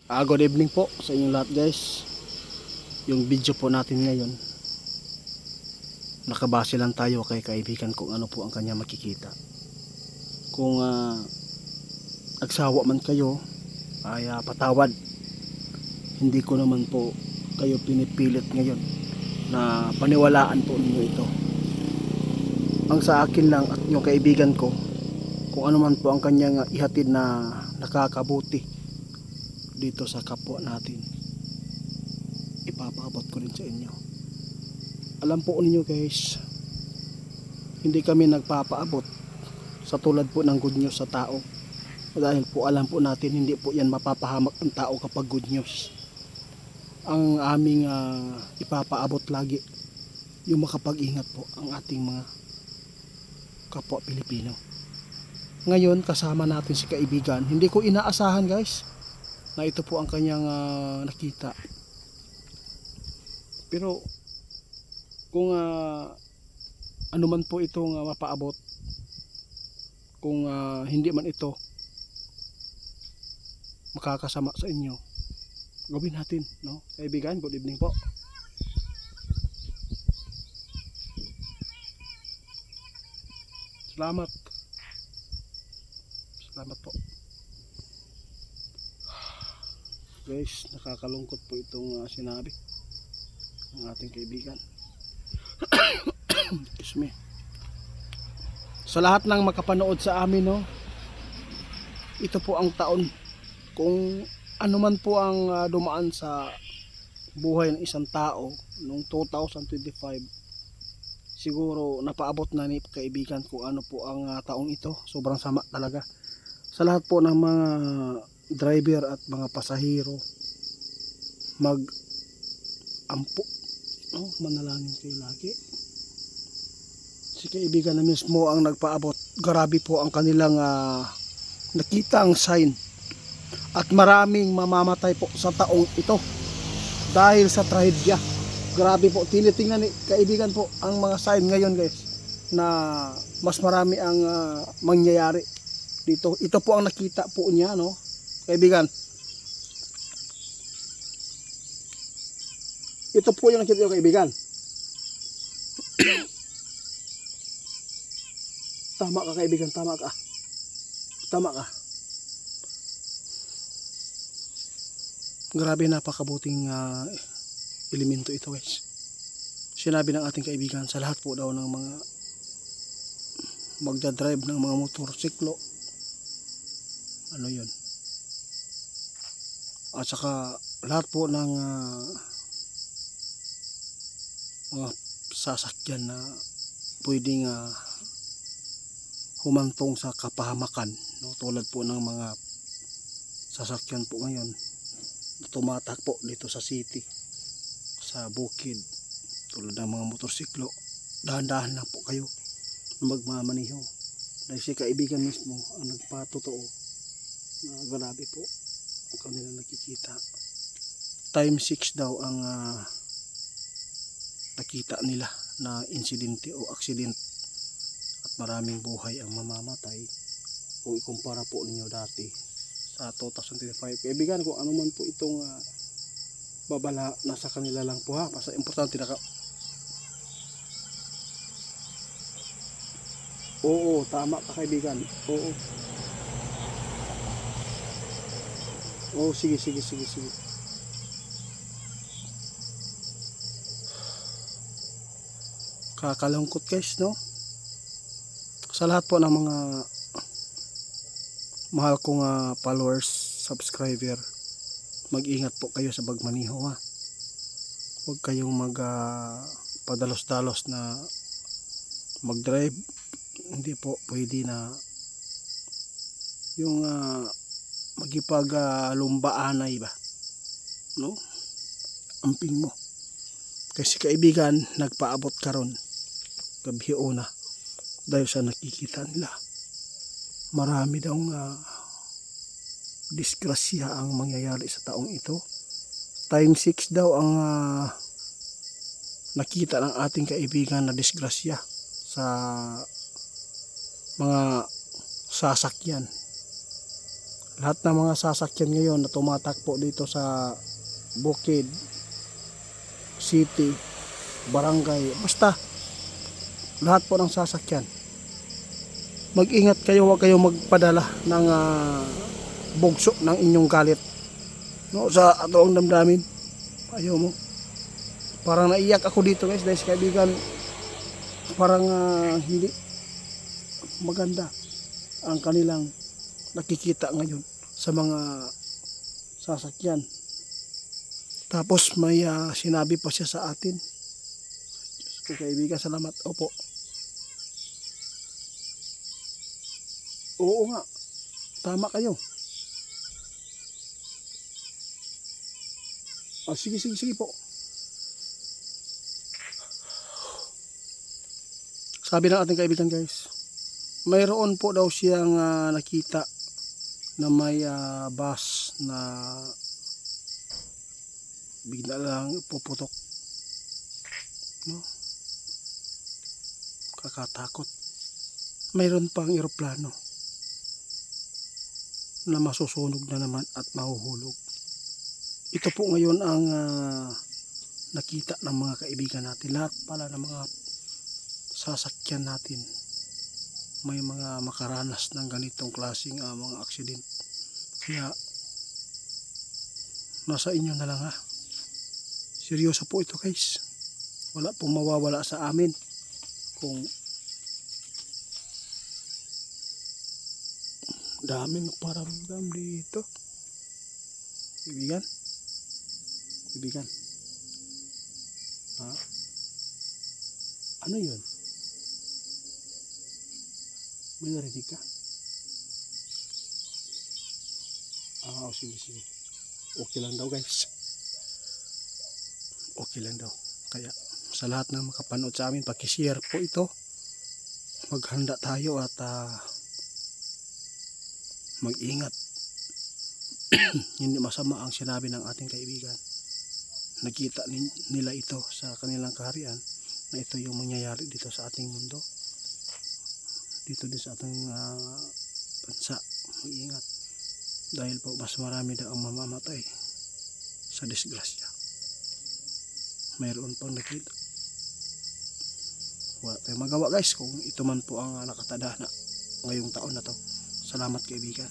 Good evening po sa inyong lahat guys. Yung video po natin ngayon, nakabase lang tayo kay kaibigan kung ano po ang kanya makikita. Kung nagsawa man kayo ay patawad. Hindi ko naman po kayo pinipilit ngayon na paniwalaan po ninyo ito. Ang sa akin lang at yung kaibigan ko, kung ano man po ang kanyang ihatid na nakakabuti dito sa kapwa natin, ipapaabot ko rin sa inyo. Alam po ninyo guys, hindi kami nagpapaabot sa tulad po ng good news sa tao, dahil po alam po natin hindi po yan mapapahamak ang tao kapag good news. Ang aming ipapaabot lagi yung makapag-ingat po ang ating mga kapwa Pilipino. Ngayon kasama natin si kaibigan, hindi ko inaasahan guys na ito po ang kanyang nakita. Pero kung ano man po itong mapaabot, kung hindi man ito makakasama sa inyo, gawin natin, no? Kaibigan, good evening po. Salamat. Salamat po. Guys, nakakalungkot po itong sinabi ng ating kaibigan. Excuse me. Sa lahat ng makapanood sa amin, no, ito po ang taon, kung ano man po ang dumaan sa buhay ng isang tao noong 2025, siguro napaabot na ni kaibigan kung ano po ang taong ito. Sobrang sama talaga sa lahat po ng mga driver at mga pasahero. Mag-ampo, no? Manalangin kayo lagi. Si kaibigan na mismo ang nagpaabot. Grabe po ang kanilang nakita ang sign, at maraming mamamatay po sa taong ito dahil sa trahedya. Grabe po, tinitingnan ni kaibigan po ang mga sign ngayon guys, na mas marami ang mangyayari dito. Ito po ang nakita po niya, no, kaibigan. Ito po yung nakita niyo, kaibigan. Tama ka kaibigan, tama ka. Tama ka. Grabe, napakabuting elemento ito guys. Sinabi ng ating kaibigan, sa lahat po daw ng mga magdadrive ng mga motorsiklo, ano yun, at saka lahat po ng mga sasakyan na pwedeng humantong sa kapahamakan, no? Tulad po ng mga sasakyan po ngayon tumatakbo dito sa city, sa bukid, tulad ng mga motorsiklo. Dahan-dahan lang po kayo magmamaniho, dahil si kaibigan mismo ang nagpatotoo na grabe po ang kanilang nakikita. Time 6 daw ang nakita nila na insidente o aksidente, at maraming buhay ang mamamatay kung ikumpara po ninyo dati sa 2025. Kaibigan, kung ano man po itong babala, nasa kanila lang po ha. Basta importante na Oo, tama ka kaibigan. Oo. Oo, sige. Kakalungkot guys, no? Sa lahat po ng mga mahal kong followers, subscriber, mag-ingat po kayo sa pagmaniho ha. Huwag kayong padalos-dalos na mag-drive. Hindi po pwede na yung magipag-lumbaanay ba, no? Amping mo. Kasi kaibigan, nagpaabot karon gabi una, dahil sa nakikita nila marami daw disgrasya ang mangyayari sa taong ito. Time 6 daw ang nakita ng ating kaibigan na disgrasya sa mga sasakyan. Lahat ng mga sasakyan ngayon na tumatakbo dito sa Bukid City, Barangay, basta lahat po ng sasakyan. Mag-ingat kayo, huwag kayong magpadala ng bugso ng inyong galit, no, sa ato ang damdamin. Ayaw mo. Parang naiyak ako dito guys, dahil kaibigan, parang hindi maganda ang kanilang nakikita ngayon sa mga sasakyan. Tapos may sinabi pa siya sa atin. Diyos ko kaibigan, salamat. Opo. Oo nga. Tama kayo. Sige, sige, sige po. Sabi ng ating kaibigan guys, mayroon po daw siyang nakita na may bus na bigla lang puputok, no? Kakatakot. Mayroon pang eroplano na masusunog na naman at mahuhulog. Ito po ngayon ang nakita ng mga kaibigan natin. Lahat pala ng mga sasakyan natin may mga makaranas ng ganitong klaseng mga aksidente. Kaya nasa inyo na lang seryoso po ito guys. Wala pong mawawala sa amin kung daming paramdam dito. Kaibigan, kaibigan, ano yun? May narinig ka? Sige, sige. Okay lang daw guys. Okay lang daw. Kaya sa lahat ng makapanood sa amin, pakishare po ito. Maghanda tayo at mag-ingat. Hindi masama ang sinabi ng ating kaibigan. Nakita nila ito sa kanilang kaharian na ito yung mangyayari dito sa ating mundo, dito din sa ating bansa. Mag-ingat dahil po mas marami daw ang mamamatay sa disgrasya. Mayroon pang nakita. Wala tayong magawa guys kung ito man po ang nakatadhana ngayong taon na to. Salamat kaibigan.